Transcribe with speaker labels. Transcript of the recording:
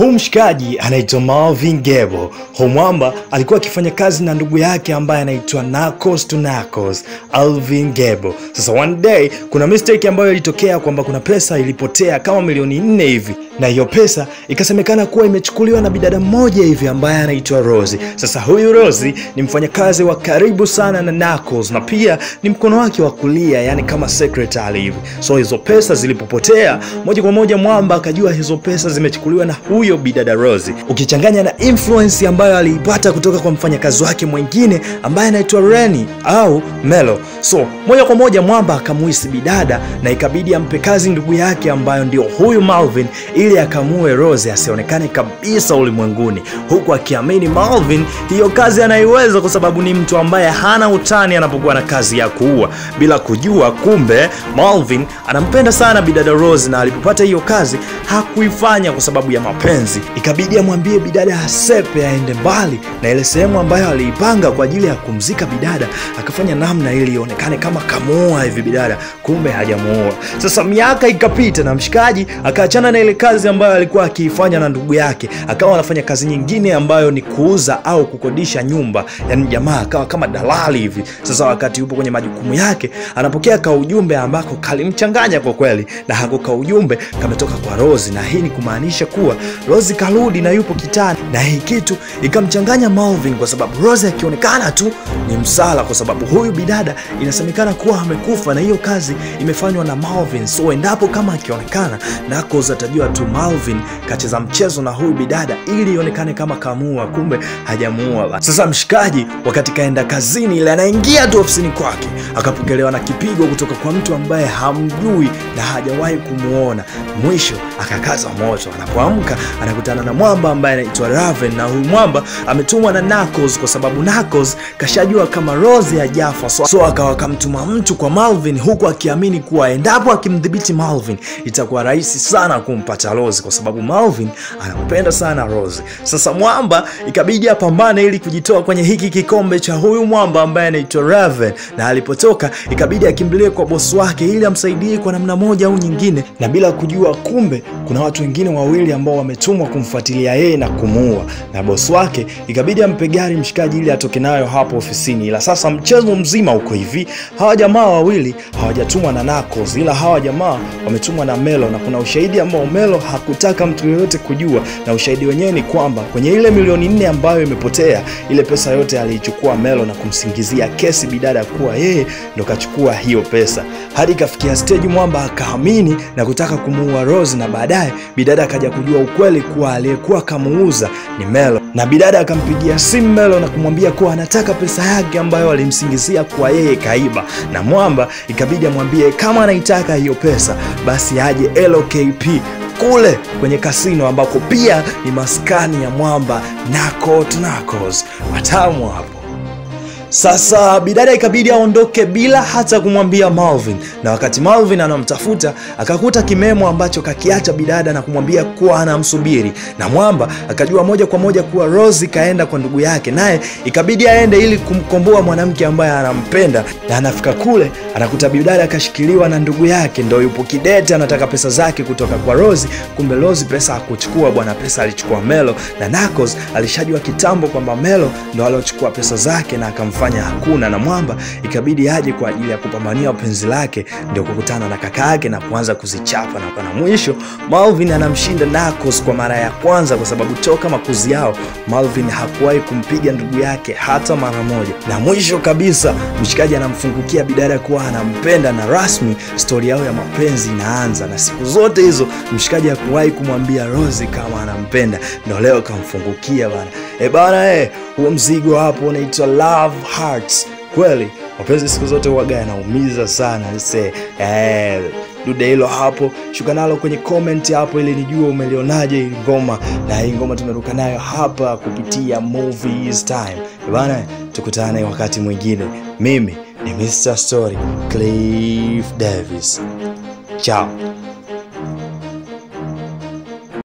Speaker 1: Huu mshikaji anaitwa Marvin Gaye. Mwamba alikuwa akifanya kazi na ndugu yake ambaye anaitwa Narcos to Narcos, Alvin Gaye. Sasa one day kuna mistake ambayo ilitokea kwamba kuna pesa ilipotea kama milioni 4 hivi, na hiyo pesa ikasemekana kuwa imechukuliwa na bidada mmoja hivi ambaye anaitwa Rosie. Sasa huyu Rosie ni mfanyakazi wa karibu sana na Narcos na pia ni mkono wake wa kulia, yani kama secretary hivi. So hizo pesa zilipopotea, moja kwa moja Mwamba akajua hizo pesa zimechukuliwa na huyo bidada Rosie, ukichanganya na influence ambayo aliipata kutoka kwa mfanyakazi wake mwingine ambaye anaitwa Reni au Melo. So moja kwa moja Mwamba akamuhisi bidada na ikabidi ampe kazi ndugu yake ambayo ndio huyu Marvin, ili akamue Rosie asionekane kabisa ulimwenguni, huku akiamini Marvin hiyo kazi anaiweza kwa sababu ni mtu ambaye hana utani anapokuwa na kazi ya kuua, bila kujua kumbe Marvin anampenda sana bidada Rosie, na alipopata hiyo kazi hakuifanya kwa sababu ya mapenzi. Ikabidi amwambie bidada asepe aende mbali na ile sehemu ambayo aliipanga kwa ajili ya kumzika bidada, akafanya namna ili ionekane kama kamuua hivi bidada, kumbe hajamuua. Sasa miaka ikapita na mshikaji akaachana na ile kazi ambayo alikuwa akiifanya na ndugu yake, akawa anafanya kazi nyingine ambayo ni kuuza au kukodisha nyumba, yani jamaa akawa kama dalali hivi. Sasa wakati yupo kwenye majukumu yake, anapokea ka ujumbe ambako kalimchanganya kwa kweli, na hako ka ujumbe kametoka kwa Rosie, na hii ni kumaanisha kuwa Rosie karudi na yupo kitani, na hii kitu ikamchanganya Marvin kwa sababu Rosie akionekana tu ni msala, kwa sababu huyu bidada inasemekana kuwa amekufa na hiyo kazi imefanywa na Marvin. So endapo kama akionekana, Narcos atajua tu Marvin kacheza mchezo na huyu bidada ili ionekane kama kamuua, kumbe hajamuua. Sasa mshikaji wakati kaenda kazini, ile anaingia tu ofisini kwake, akapokelewa na kipigo kutoka kwa mtu ambaye hamjui na hajawahi kumuona. Mwisho akakaza moto, anapoamka anakutana na mwamba ambaye anaitwa Raven, na huyu mwamba ametumwa na Narcos kwa sababu Narcos kashajua kama Rosie hajafa. So akawa kamtuma mtu kwa Marvin, huku akiamini kuwa endapo akimdhibiti Marvin itakuwa rahisi sana kumpata Rosie kwa sababu Marvin anampenda sana Rosie. Sasa mwamba ikabidi apambane ili kujitoa kwenye hiki kikombe cha huyu mwamba ambaye anaitwa Raven, na alipotoka ikabidi akimbilie kwa boss wake ili amsaidie kwa namna moja au nyingine, na bila kujua kumbe kuna watu wengine wawili ambao wametumwa kumfuatilia yeye na kumuua, na boss wake ikabidi ampe gari mshikaji ili atoke nayo hapo ofisini. Ila sasa mchezo mzima uko hivi, hawa jamaa wawili hawajatumwa na Narcos, ila hawa jamaa wametumwa na Melo, na kuna ushahidi ambao Melo hakutaka mtu yoyote kujua, na ushahidi wenyewe ni kwamba kwenye ile milioni 4 ambayo imepotea, ile pesa yote aliichukua Melo na kumsingizia kesi bidada kuwa yeye ndo kachukua hiyo pesa, hadi kafikia stage mwamba akaamini na kutaka kumuua Rosie, na baadaye bidada akaja kujua ukweli kuwa aliyekuwa kamuuza ni Melo, na bidada akampigia simu Melo na kumwambia kuwa anataka pesa yake ambayo alimsingizia kuwa yeye kaiba, na mwamba ikabidi amwambie kama anaitaka hiyo pesa basi aje LKP kule kwenye kasino ambako pia ni maskani ya mwamba Narcos to Narcos. Matamu hapo. Sasa bidada ikabidi aondoke bila hata kumwambia Marvin, na wakati Marvin anamtafuta akakuta kimemo ambacho kakiacha bidada na kumwambia kuwa anamsubiri, na mwamba akajua moja kwa moja kuwa Rosie kaenda kwa ndugu yake, naye ikabidi aende ili kumkomboa mwanamke ambaye anampenda. Na anafika kule anakuta bidada akashikiliwa na ndugu yake, ndio yupo kidete anataka pesa zake kutoka kwa Rosie. Kumbe Rosie pesa hakuchukua bwana, pesa alichukua Melo, na Narcos alishajua kitambo kwamba Melo ndo aliochukua pesa zake na akamfanya hakuna, na mwamba ikabidi aje kwa ajili ya kupambania penzi lake, ndio kukutana na kaka yake na kuanza kuzichapa, na kwa mwisho Marvin anamshinda Narcos kwa mara ya kwanza, kwa sababu toka makuzi yao Marvin hakuwahi kumpiga ndugu yake hata mara moja. Na mwisho kabisa mshikaji anamfungukia bidada kuwa anampenda, na rasmi story yao ya mapenzi inaanza, na siku zote hizo mshikaji hakuwahi kumwambia Rosie kama anampenda, ndio leo kamfungukia bana. Bana huo mzigo hapo unaitwa Love Hearts. Kweli mapenzi siku zote huaga yanaumiza sana. Dude hilo hapo, shuka nalo kwenye comment hapo ili nijue umelionaje hii ngoma, na hii ngoma tumeruka nayo hapa kupitia Movies Time. Bana tukutane wakati mwingine. Mimi ni Mr. Story Cliff Davis. Ciao.